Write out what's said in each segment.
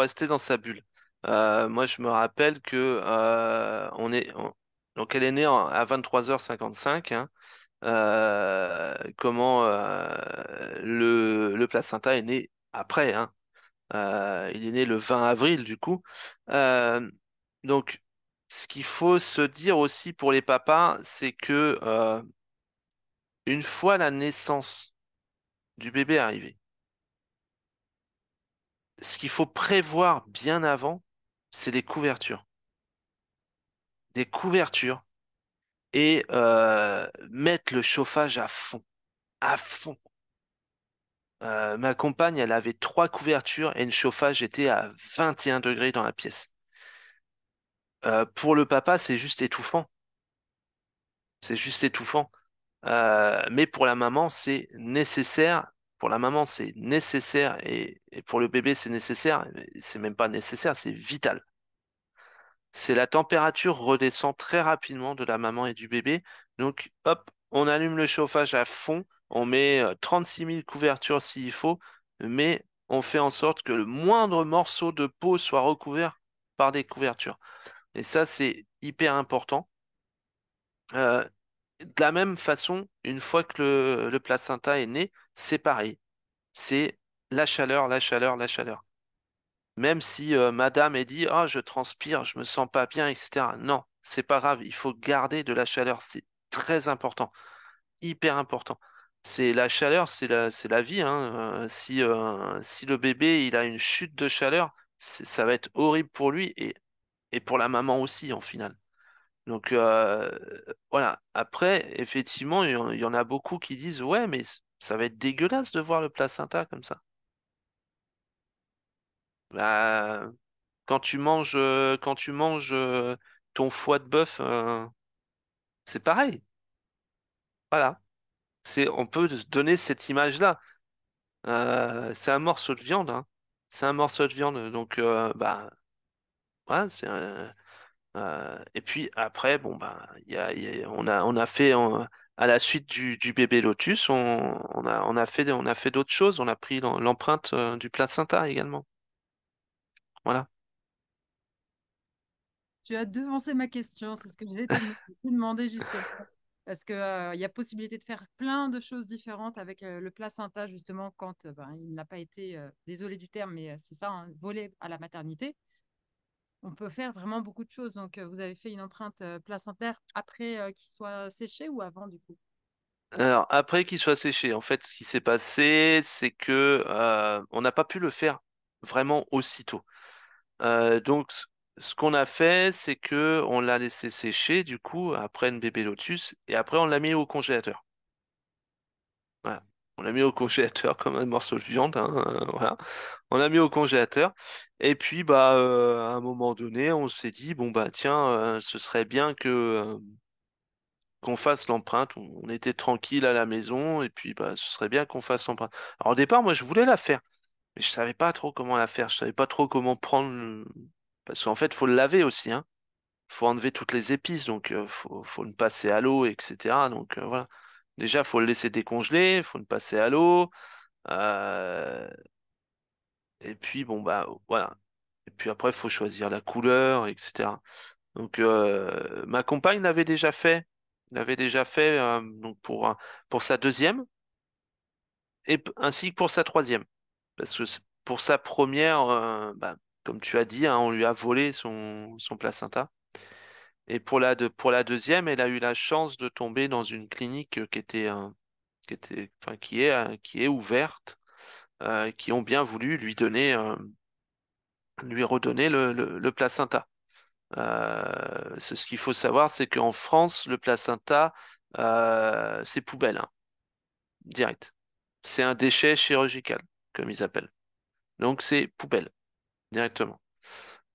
rester dans sa bulle. Moi, je me rappelle que donc elle est née à 23h55. Hein. Comment le placenta est né après. Hein. Il est né le 20 avril, du coup. Euh, donc, ce qu'il faut se dire aussi pour les papas, c'est que une fois la naissance du bébé arrivée, ce qu'il faut prévoir bien avant, c'est des couvertures. Des couvertures et mettre le chauffage à fond. À fond. Ma compagne, elle avait trois couvertures et le chauffage était à 21 degrés dans la pièce. Pour le papa, c'est juste étouffant. C'est juste étouffant. Mais pour la maman, c'est nécessaire. Pour la maman, c'est nécessaire et pour le bébé, c'est nécessaire. Mais c'est même pas nécessaire, c'est vital. C'est la température redescend très rapidement de la maman et du bébé. Donc, hop, on allume le chauffage à fond. On met 36 000 couvertures s'il faut, mais on fait en sorte que le moindre morceau de peau soit recouvert par des couvertures. Et ça, c'est hyper important. Euh, de la même façon, une fois que le placenta est né, c'est pareil. C'est la chaleur, la chaleur, la chaleur. Même si madame est dit, ah, je transpire, je me sens pas bien, etc. Non, c'est pas grave. Il faut garder de la chaleur. C'est très important, hyper important. C'est la chaleur, c'est la vie, hein. Si le bébé il a une chute de chaleur, ça va être horrible pour lui et pour la maman aussi en final. Donc voilà. Après, effectivement, il y en a beaucoup qui disent, ouais, mais ça va être dégueulasse de voir le placenta comme ça. Bah, quand tu manges ton foie de bœuf, c'est pareil. Voilà. On peut se donner cette image-là. C'est un morceau de viande, hein. C'est un morceau de viande. Donc, bah, voilà, et puis après, bon, bah, on a fait, à la suite du bébé Lotus, on a fait d'autres choses. On a pris l'empreinte du placenta également. Voilà. Tu as devancé ma question, c'est ce que j'allais te demander justement. Parce que, il y a possibilité de faire plein de choses différentes avec le placenta, justement, quand ben, il n'a pas été, désolé du terme, mais c'est ça, hein, volé à la maternité. On peut faire vraiment beaucoup de choses. Donc, vous avez fait une empreinte placentaire après qu'il soit séché ou avant, du coup? Alors, après qu'il soit séché, en fait, ce qui s'est passé, c'est que on n'a pas pu le faire vraiment aussitôt. Donc, ce qu'on a fait, c'est que on l'a laissé sécher, du coup, après une bébé lotus, et après on l'a mis au congélateur. Voilà. On l'a mis au congélateur comme un morceau de viande, hein, voilà. On l'a mis au congélateur, et puis bah à un moment donné, on s'est dit bon bah tiens, ce serait bien que qu'on fasse l'empreinte. On était tranquille à la maison, et puis bah ce serait bien qu'on fasse l'empreinte. Alors au départ, moi je voulais la faire. Mais je savais pas trop comment la faire, je savais pas trop comment prendre parce qu'en fait, faut le laver aussi, hein. Faut enlever toutes les épices, donc faut le passer à l'eau, etc. Donc voilà. Déjà, faut le laisser décongeler, faut le passer à l'eau, euh, et puis bon bah voilà. Et puis après, faut choisir la couleur, etc. Donc ma compagne l'avait déjà fait donc pour sa deuxième ainsi que pour sa troisième. Parce que pour sa première, bah, comme tu as dit, hein, on lui a volé son placenta. Et pour la deuxième, elle a eu la chance de tomber dans une clinique enfin, qui est ouverte, qui ont bien voulu lui redonner le placenta. Ce qu'il faut savoir, c'est qu'en France, le placenta, c'est poubelle, hein, direct. C'est un déchet chirurgical, comme ils appellent. Donc c'est poubelle, directement.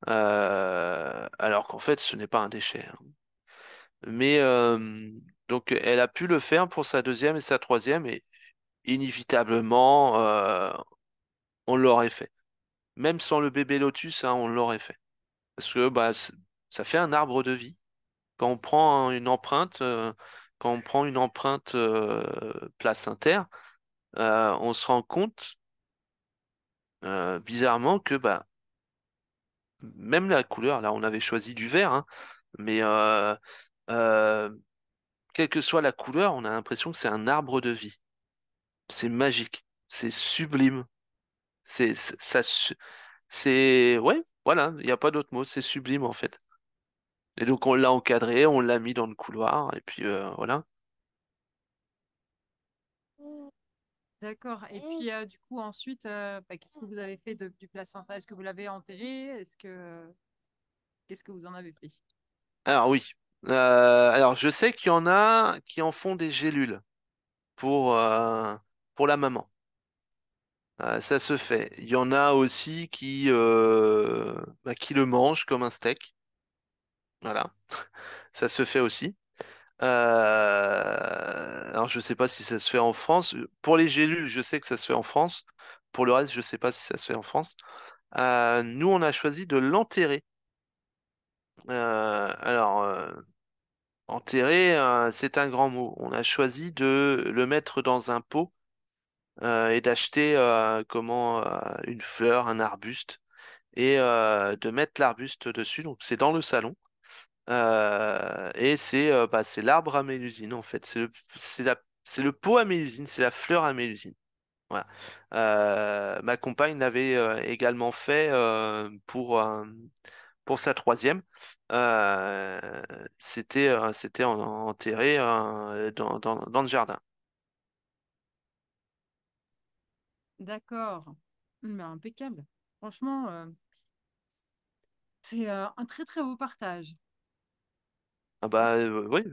Alors qu'en fait, ce n'est pas un déchet. Hein. Mais donc, elle a pu le faire pour sa deuxième et sa troisième, et inévitablement, on l'aurait fait. Même sans le bébé lotus, hein, on l'aurait fait. Parce que bah, ça fait un arbre de vie. Quand on prend une empreinte, quand on prend une empreinte placentaire, on se rend compte bizarrement que bah, même la couleur, là, on avait choisi du vert, hein, mais euh, quelle que soit la couleur, on a l'impression que c'est un arbre de vie. C'est magique, c'est sublime, c'est, ouais, voilà, il n'y a pas d'autre mot, c'est sublime en fait. Et donc on l'a encadré, on l'a mis dans le couloir, et puis voilà. D'accord. Et puis, du coup, ensuite, qu'est-ce que vous avez fait du placenta? Est-ce que vous l'avez enterré? Qu'est-ce que vous en avez fait? Alors oui, alors je sais qu'il y en a qui en font des gélules pour, euh, pour la maman. Ça se fait. Il y en a aussi qui le mangent comme un steak. Voilà, ça se fait aussi. Alors je sais pas si ça se fait en France. Pour les gélules, je sais que ça se fait en France. Pour le reste, je sais pas si ça se fait en France. Nous, on a choisi de l'enterrer. Alors, enterrer, c'est un grand mot. On a choisi de le mettre dans un pot et d'acheter une fleur, un arbuste et de mettre l'arbuste dessus. Donc c'est dans le salon. Et c'est l'arbre à Mélusine en fait. C'est le pot à Mélusine, c'est la fleur à Mélusine. Voilà. Ma compagne l'avait également fait pour sa troisième. Euh, c'était enterré dans le jardin. D'accord. Mais impeccable. Franchement, c'est un très très beau partage. Ah bah oui.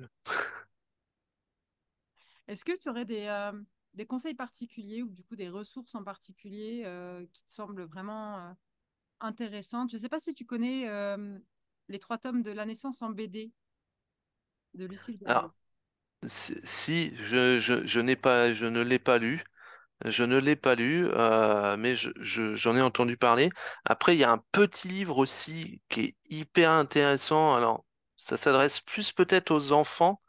Est-ce que tu aurais des conseils particuliers ou du coup des ressources en particulier qui te semblent vraiment intéressantes? Je ne sais pas si tu connais les trois tomes de La naissance en BD de Lucille Bréau. Alors si je ne l'ai pas lu. Je ne l'ai pas lu, mais j'en ai entendu parler. Après, il y a un petit livre aussi qui est hyper intéressant. Alors, ça s'adresse plus peut-être aux enfants.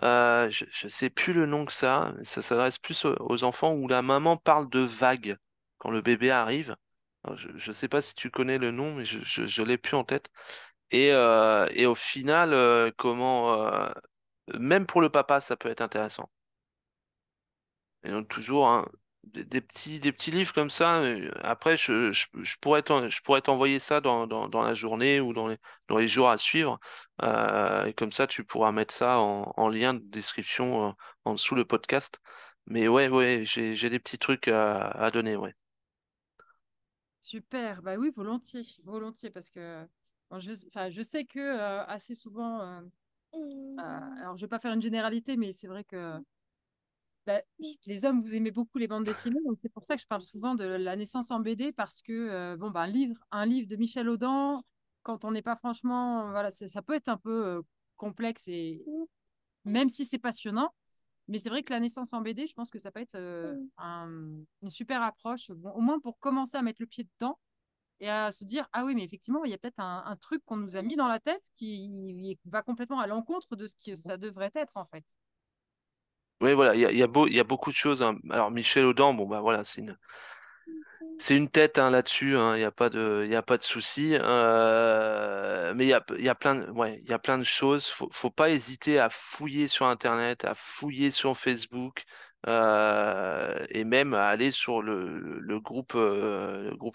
Je sais plus le nom que ça. Mais ça s'adresse plus aux enfants où la maman parle de vagues quand le bébé arrive. Alors, je sais pas si tu connais le nom, mais je l'ai plus en tête. Et au final, même pour le papa, ça peut être intéressant. Et donc toujours hein, des petits livres comme ça. Après, je pourrais t'envoyer ça dans la journée ou dans les jours à suivre. Et comme ça, tu pourras mettre ça en lien de description en dessous le podcast. Mais ouais, j'ai des petits trucs à donner, ouais. Super, bah oui, volontiers, volontiers, parce que bon, enfin, je sais que assez souvent, alors je vais pas faire une généralité, mais c'est vrai que bah, les hommes, vous aimez beaucoup les bandes dessinées, donc c'est pour ça que je parle souvent de La naissance en BD, parce que bon, bah, un livre de Michel Audin, quand on n'est pas franchement, voilà, ça peut être un peu complexe et même si c'est passionnant, mais c'est vrai que La naissance en BD, je pense que ça peut être une super approche, bon, au moins pour commencer à mettre le pied dedans et à se dire, ah oui, mais effectivement, il y a peut-être un truc qu'on nous a mis dans la tête qui va complètement à l'encontre de ce que ça devrait être, en fait. Oui, voilà, il y a beaucoup de choses, hein. Alors, Michel Audin, bon, bah voilà, c'est une tête hein, là-dessus, hein, il y a pas de souci. Mais il y a plein ouais, il y a plein de choses. Faut pas hésiter à fouiller sur Internet, à fouiller sur Facebook, et même à aller sur le groupe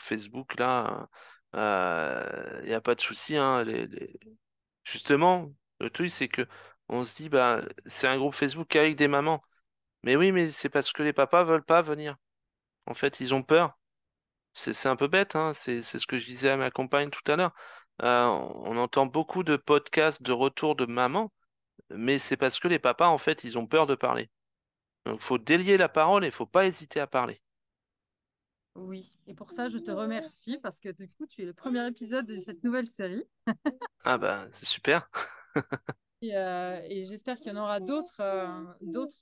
Facebook là. Il y a pas de souci, hein. Justement, le truc c'est que on se dit bah c'est un groupe Facebook avec des mamans. Mais oui, mais c'est parce que les papas veulent pas venir. En fait, ils ont peur. C'est un peu bête, hein, c'est ce que je disais à ma compagne tout à l'heure. On entend beaucoup de podcasts de retour de maman, mais c'est parce que les papas, en fait, ils ont peur de parler. Donc, faut délier la parole et faut pas hésiter à parler. Oui, et pour ça, je te remercie parce que du coup, tu es le premier épisode de cette nouvelle série. Ah bah, c'est super. Et j'espère qu'il y en aura d'autres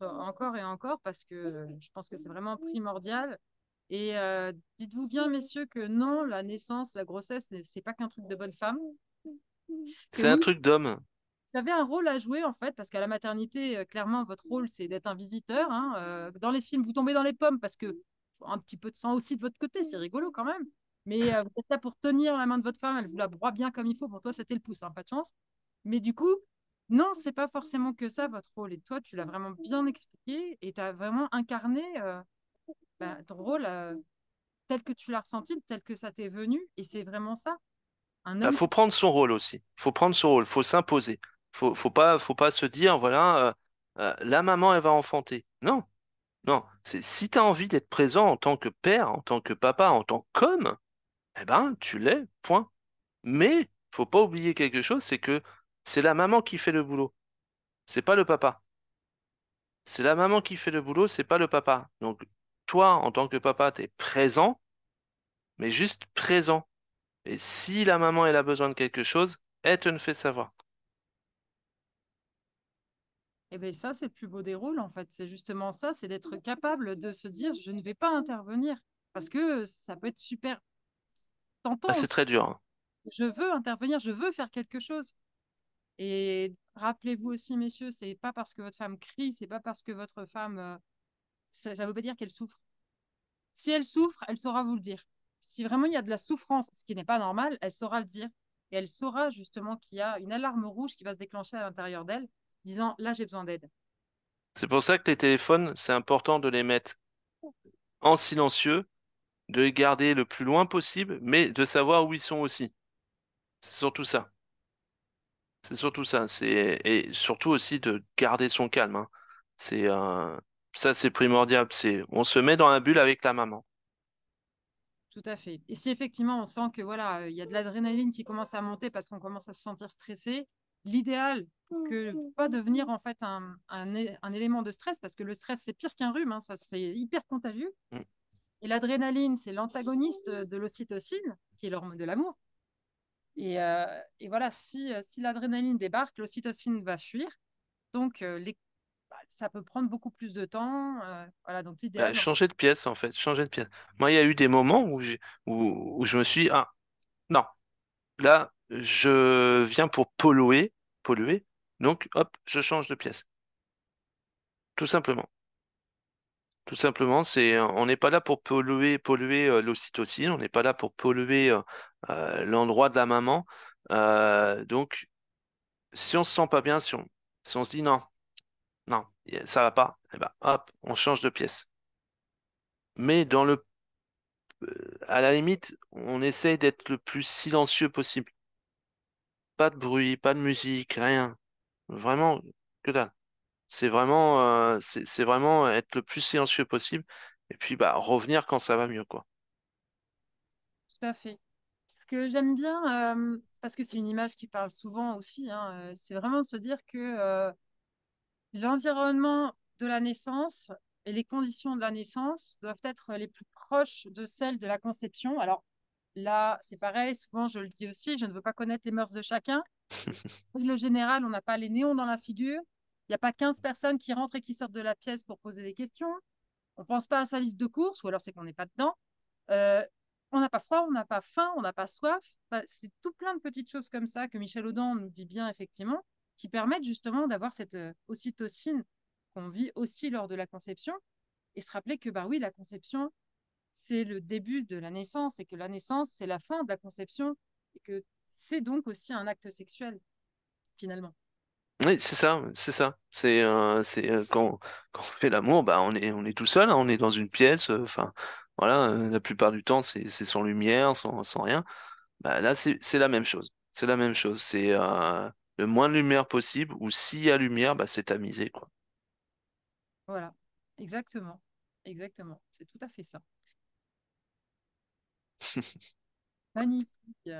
encore et encore parce que je pense que c'est vraiment primordial. Et dites-vous bien, messieurs, que non, la naissance, la grossesse, c'est pas qu'un truc de bonne femme. Que C'est un oui, truc d'homme. vous avez un rôle à jouer en fait, parce qu'à la maternité, clairement, votre rôle, c'est d'être un visiteur, hein. Dans les films, vous tombez dans les pommes parce que faut un petit peu de sang aussi de votre côté, c'est rigolo quand même. Mais vous êtes là pour tenir la main de votre femme, elle vous la broie bien comme il faut. Pour toi, c'était le pouce, hein, pas de chance. Mais du coup, non, c'est pas forcément que ça, votre rôle. Et toi, tu l'as vraiment bien expliqué et tu as vraiment incarné ton rôle tel que tu l'as ressenti, tel que ça t'est venu. Et c'est vraiment ça. Un Bah, homme faut qui... prendre son rôle aussi. Faut prendre son rôle. Faut s'imposer. Faut pas se dire, voilà, la maman, elle va enfanter. Non, non. C'est, si tu as envie d'être présent en tant que père, en tant que papa, en tant qu'homme, eh ben, tu l'es, point. Mais, faut pas oublier quelque chose, c'est que c'est la maman qui fait le boulot. C'est pas le papa. C'est la maman qui fait le boulot, c'est pas le papa. Donc, toi, en tant que papa, t'es présent, mais juste présent. Et si la maman, elle a besoin de quelque chose, elle te le fait savoir. Eh bien, ça, c'est le plus beau des rôles, en fait. C'est justement ça, c'est d'être capable de se dire, je ne vais pas intervenir. Parce que ça peut être super Ah, tentant c'est aussi. très dur, hein. Je veux intervenir, je veux faire quelque chose. Et rappelez-vous aussi, messieurs, c'est pas parce que votre femme crie, c'est pas parce que votre femme, ça ne veut pas dire qu'elle souffre. Si elle souffre, elle saura vous le dire. Si vraiment il y a de la souffrance, ce qui n'est pas normal, elle saura le dire. Et elle saura justement qu'il y a une alarme rouge qui va se déclencher à l'intérieur d'elle, disant, là, j'ai besoin d'aide. C'est pour ça que les téléphones, c'est important de les mettre en silencieux, de les garder le plus loin possible, mais de savoir où ils sont aussi. C'est surtout ça. C'est surtout ça. C'est et surtout aussi de garder son calme, hein. C'est ça, c'est primordial. C'est on se met dans la bulle avec la maman. Tout à fait. Et si effectivement on sent que voilà, il y a de l'adrénaline qui commence à monter parce qu'on commence à se sentir stressé, l'idéal que pour pas devenir en fait un élément de stress, parce que le stress c'est pire qu'un rhume, hein, ça c'est hyper contagieux. Mm. Et l'adrénaline c'est l'antagoniste de l'ocytocine, qui est l'hormone de l'amour. Et voilà, si l'adrénaline débarque, l'ocytocine va fuir. Donc ça peut prendre beaucoup plus de temps. Voilà, donc Bah, l'idéal, changer de pièce, en fait, changer de pièce. Moi, il y a eu des moments où je me suis dit, ah, non, là, je viens pour polluer, donc, hop, je change de pièce. Tout simplement. Tout simplement, on n'est pas là pour polluer l'ocytocine, on n'est pas là pour polluer l'endroit de la maman. Donc, si on se sent pas bien, si on se dit non, non, ça va pas, eh ben, hop, on change de pièce. Mais à la limite, on essaye d'être le plus silencieux possible. Pas de bruit, pas de musique, rien. Vraiment, que dalle. C'est vraiment être le plus silencieux possible. Et puis, bah, revenir quand ça va mieux, quoi. tout à fait. Ce que j'aime bien, parce que c'est une image qui parle souvent aussi, hein, c'est vraiment se dire que l'environnement de la naissance et les conditions de la naissance doivent être les plus proches de celles de la conception. Alors là, c'est pareil, souvent je le dis aussi, je ne veux pas connaître les mœurs de chacun. En règle générale, on n'a pas les néons dans la figure. Il n'y a pas 15 personnes qui rentrent et qui sortent de la pièce pour poser des questions. On ne pense pas à sa liste de courses, ou alors c'est qu'on n'est pas dedans. Euh, on n'a pas froid, on n'a pas faim, on n'a pas soif. Enfin, c'est tout plein de petites choses comme ça que Michel Audin nous dit bien, effectivement, qui permettent justement d'avoir cette ocytocine qu'on vit aussi lors de la conception et se rappeler que, bah oui, la conception, c'est le début de la naissance et que la naissance, c'est la fin de la conception et que c'est donc aussi un acte sexuel, finalement. Oui, c'est ça, c'est ça. Quand on fait l'amour, bah on est tout seul, hein, on est dans une pièce. Enfin, voilà, la plupart du temps c'est sans lumière, sans rien. Bah là c'est la même chose. C'est la même chose. C'est le moins de lumière possible. Ou s'il y a lumière, bah c'est tamisé, quoi. Voilà, exactement. Exactement. C'est tout à fait ça. Magnifique,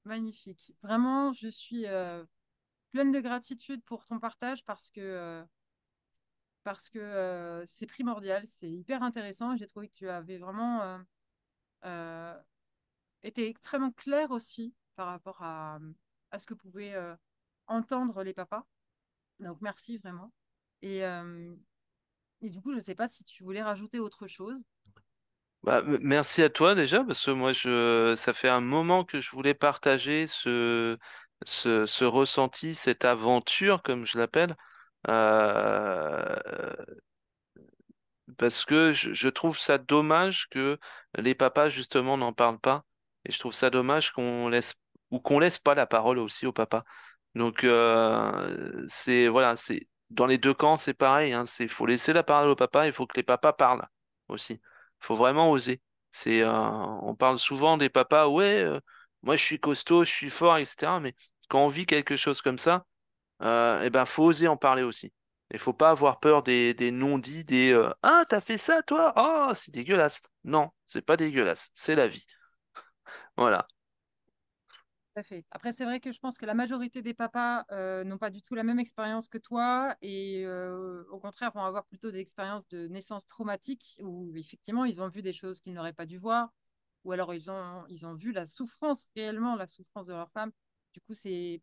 magnifique. Vraiment, je suis pleine de gratitude pour ton partage parce que c'est primordial, c'est hyper intéressant. J'ai trouvé que tu avais vraiment euh, été extrêmement clair aussi par rapport à ce que pouvaient entendre les papas. Donc merci vraiment. Et, euh, et du coup, je ne sais pas si tu voulais rajouter autre chose. Bah, merci à toi déjà, parce que ça fait un moment que je voulais partager ce ressenti, cette aventure, comme je l'appelle, euh, parce que je trouve ça dommage que les papas, justement, n'en parlent pas. Et je trouve ça dommage qu'on laisse ou qu'on laisse pas la parole aussi au papa. Donc c'est voilà, c'est dans les deux camps, c'est pareil, hein, c'est faut laisser la parole au papa, il faut que les papas parlent aussi. Faut vraiment oser. On parle souvent des papas, ouais, moi je suis costaud, je suis fort, etc. Mais quand on vit quelque chose comme ça, eh ben faut oser en parler aussi. Il faut pas avoir peur des non-dits, des ah t'as fait ça toi, oh c'est dégueulasse. Non, c'est pas dégueulasse, c'est la vie. Voilà, Tout à fait. Après, c'est vrai que je pense que la majorité des papas n'ont pas du tout la même expérience que toi et au contraire vont avoir plutôt des expériences de naissance traumatique où effectivement ils ont vu des choses qu'ils n'auraient pas dû voir ou alors ils ont vu la souffrance, réellement la souffrance de leur femme. Du coup,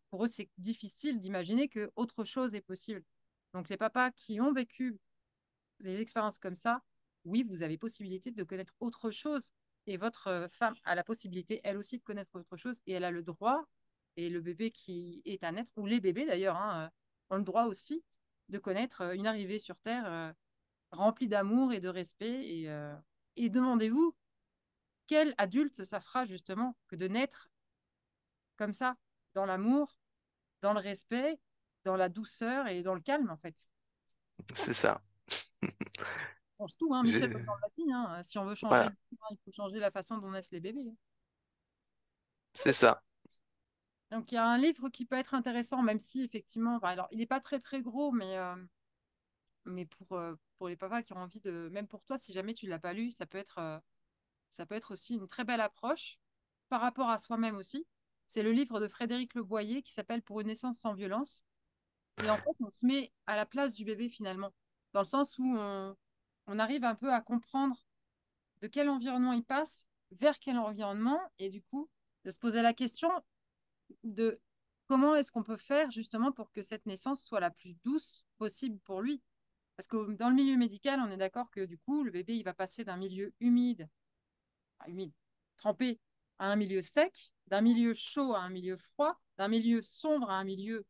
pour eux, c'est difficile d'imaginer que autre chose est possible. Donc, les papas qui ont vécu les expériences comme ça, oui, vous avez possibilité de connaître autre chose. Et votre femme a la possibilité, elle aussi, de connaître autre chose. Et elle a le droit, et le bébé qui est à naître, ou les bébés d'ailleurs, hein, ont le droit aussi de connaître une arrivée sur Terre remplie d'amour et de respect. Et demandez-vous, quel adulte ça fera justement que de naître comme ça, dans l'amour, dans le respect, dans la douceur et dans le calme, en fait. c'est ça. On change tout, hein, Michel, comme J'ai- dans la vie. Hein. Si on veut changer le Voilà, monde, il faut changer la façon dont naissent les bébés. c'est ça. Donc, il y a un livre qui peut être intéressant, même si, effectivement, enfin, alors, il n'est pas très, très gros, mais pour les papas qui ont envie de, même pour toi, si jamais tu ne l'as pas lu, ça peut être aussi une très belle approche par rapport à soi-même aussi. C'est le livre de Frédéric Le Boyer qui s'appelle Pour une naissance sans violence. Et en fait, on se met à la place du bébé finalement, dans le sens où on arrive un peu à comprendre de quel environnement il passe, vers quel environnement, et du coup, de se poser la question de comment est-ce qu'on peut faire justement pour que cette naissance soit la plus douce possible pour lui. Parce que dans le milieu médical, on est d'accord que du coup, le bébé, il va passer d'un milieu humide, enfin, humide, trempé, à un milieu sec, d'un milieu chaud à un milieu froid, d'un milieu sombre à un milieu,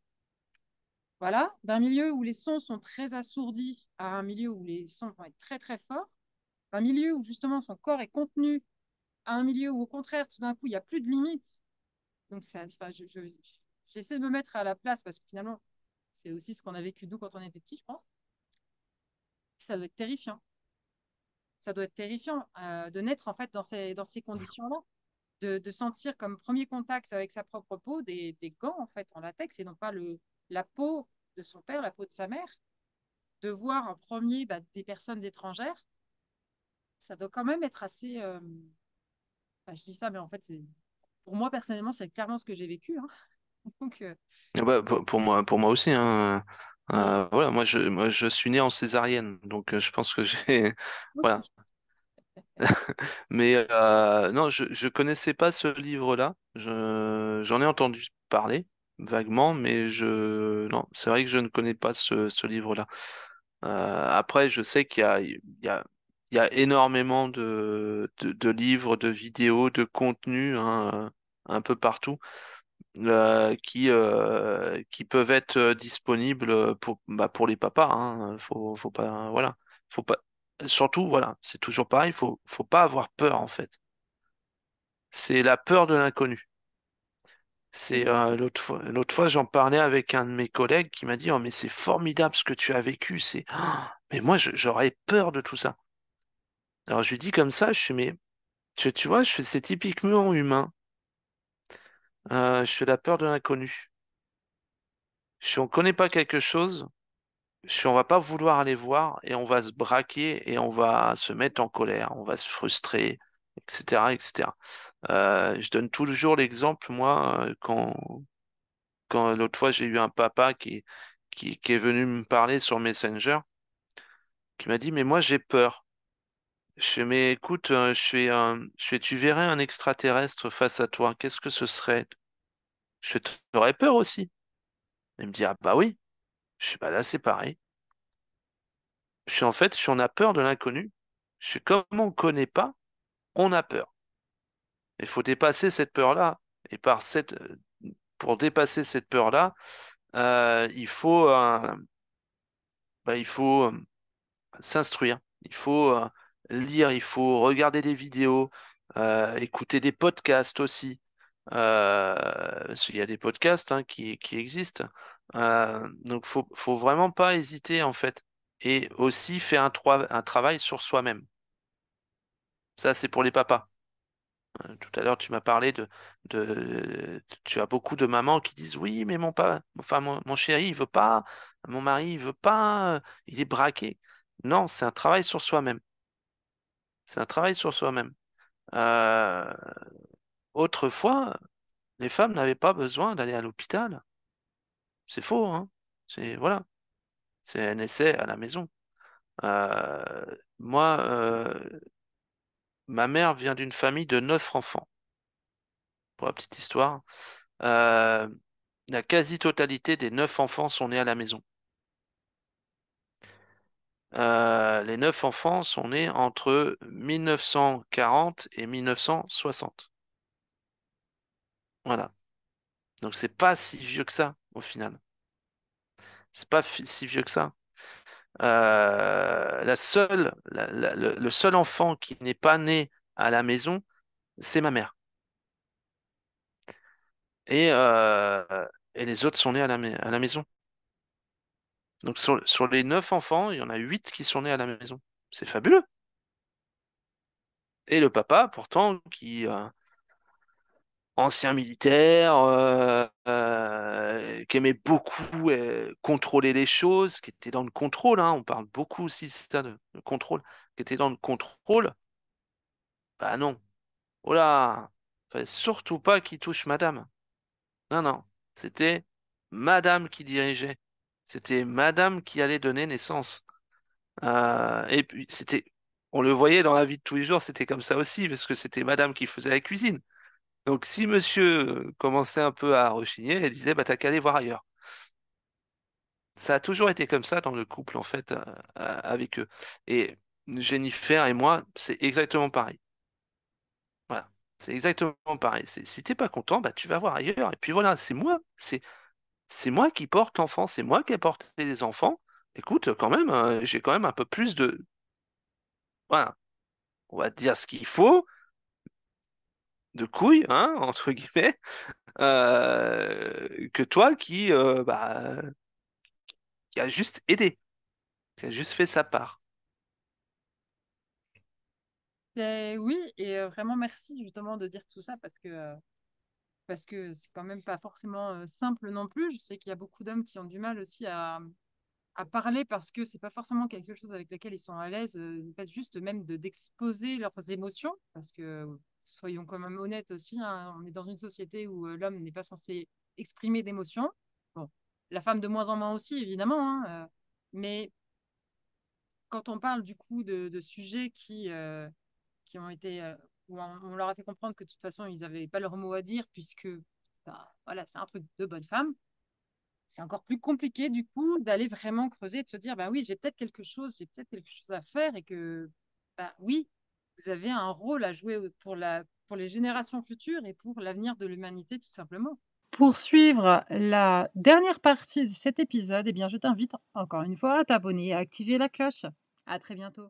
voilà, d'un milieu où les sons sont très assourdis à un milieu où les sons vont être très très forts, d'un milieu où justement son corps est contenu à un milieu où, au contraire, tout d'un coup, il n'y a plus de limites. Donc, enfin, j'essaie de me mettre à la place parce que finalement, c'est aussi ce qu'on a vécu nous quand on était petits, je pense. Ça doit être terrifiant. Ça doit être terrifiant de naître en fait dans ces conditions-là, de sentir comme premier contact avec sa propre peau des gants en fait en latex et non pas la peau de son père, la peau de sa mère, de voir en premier des personnes étrangères. Ça doit quand même être assez. Enfin, je dis ça, mais en fait, pour moi personnellement, c'est clairement ce que j'ai vécu. Hein. Donc, Ah bah, pour moi aussi, hein. mais Voilà, moi, je suis né en césarienne, donc je pense que j'ai, voilà. aussi. Mais non, je connaissais pas ce livre-là. J'en ai entendu parler vaguement, mais non, c'est vrai que je ne connais pas ce livre-là. Après, je sais il y a énormément de livres, de vidéos, de contenus, hein, un peu partout qui peuvent être disponibles pour les papas. Hein. Faut pas, voilà, faut pas. Surtout, voilà, c'est toujours pareil. Faut pas avoir peur en fait. C'est la peur de l'inconnu. C'est l'autre fois, j'en parlais avec un de mes collègues qui m'a dit, oh mais c'est formidable ce que tu as vécu. Mais moi j'aurais peur de tout ça. Alors je lui dis comme ça, je suis mais tu vois, c'est typiquement humain. Je fais la peur de l'inconnu. On connaît pas quelque chose. On va pas vouloir aller voir et on va se braquer et on va se mettre en colère, on va se frustrer, etc., etc. Je donne toujours l'exemple, moi, quand l'autre fois j'ai eu un papa qui est venu me parler sur Messenger, qui m'a dit, mais moi j'ai peur. Je fais, mais écoute, tu verrais un extraterrestre face à toi, qu'est-ce que ce serait? Je fais, t'aurais peur aussi. Il me dit, ah bah oui. Je suis bah là, c'est pareil. En fait, si on a peur de l'inconnu, comme on ne connaît pas, on a peur. Il faut dépasser cette peur-là. Et pour dépasser cette peur-là, il faut s'instruire. Il faut lire, il faut regarder des vidéos, écouter des podcasts aussi. Parce qu'il y a des podcasts hein, qui existent. Donc, faut vraiment pas hésiter, en fait. Et aussi faire un travail sur soi-même. Ça, c'est pour les papas. Tout à l'heure, tu m'as parlé tu as beaucoup de mamans qui disent, oui, mais mon chéri, il veut pas, mon mari, il veut pas, il est braqué. Non, c'est un travail sur soi-même. C'est un travail sur soi-même. Euh, Autrefois, les femmes n'avaient pas besoin d'aller à l'hôpital. C'est faux, hein. Voilà. Elles naissaient à la maison. Euh, Moi, ma mère vient d'une famille de 9 enfants, pour la petite histoire. Euh, la quasi-totalité des 9 enfants sont nés à la maison. Les 9 enfants sont nés entre 1940 et 1960. Voilà. Donc c'est pas si vieux que ça, au final. C'est pas si vieux que ça. Le seul enfant qui n'est pas né à la maison, c'est ma mère. Et, euh, et les autres sont nés à la maison. Donc sur les 9 enfants, il y en a 8 qui sont nés à la maison. C'est fabuleux. Et le papa, pourtant, ancien militaire, qui aimait beaucoup contrôler les choses, qui était dans le contrôle, hein, on parle beaucoup aussi c'est ça, de contrôle, qui était dans le contrôle, bah non. Oh là, fallait surtout pas qu'il touche madame. Non, non, c'était madame qui dirigeait. C'était madame qui allait donner naissance. Et puis on le voyait dans la vie de tous les jours, c'était comme ça aussi, parce que c'était madame qui faisait la cuisine. Donc, si monsieur commençait un peu à rechigner, elle disait, bah, t'as qu'à aller voir ailleurs. Ça a toujours été comme ça dans le couple, en fait, avec eux. Et Jennifer et moi, c'est exactement pareil. Voilà. C'est exactement pareil. Si t'es pas content, bah, tu vas voir ailleurs. Et puis voilà, c'est moi qui porte l'enfant, c'est moi qui ai porté les enfants. Écoute, quand même, j'ai quand même un peu plus voilà, on va dire ce qu'il faut, de couilles, hein, entre guillemets, que toi qui a juste aidé. Qui a juste fait sa part. Oui, et vraiment merci justement de dire tout ça parce que c'est quand même pas forcément simple non plus. Je sais qu'il y a beaucoup d'hommes qui ont du mal aussi à parler parce que c'est pas forcément quelque chose avec lequel ils sont à l'aise, le fait juste même d'exposer leurs émotions, parce que soyons quand même honnêtes aussi, hein, on est dans une société où l'homme n'est pas censé exprimer d'émotions. Bon, la femme de moins en moins aussi, évidemment, hein, mais quand on parle du coup de sujets qui ont été, où on leur a fait comprendre que de toute façon, ils n'avaient pas leur mot à dire, puisque bah, voilà, c'est un truc de bonne femme, c'est encore plus compliqué du coup d'aller vraiment creuser, de se dire, bah oui, j'ai peut-être quelque chose à faire et que, bah oui, vous avez un rôle à jouer pour les générations futures et pour l'avenir de l'humanité tout simplement. Pour suivre la dernière partie de cet épisode, eh bien, je t'invite encore une fois à t'abonner et à activer la cloche. À très bientôt.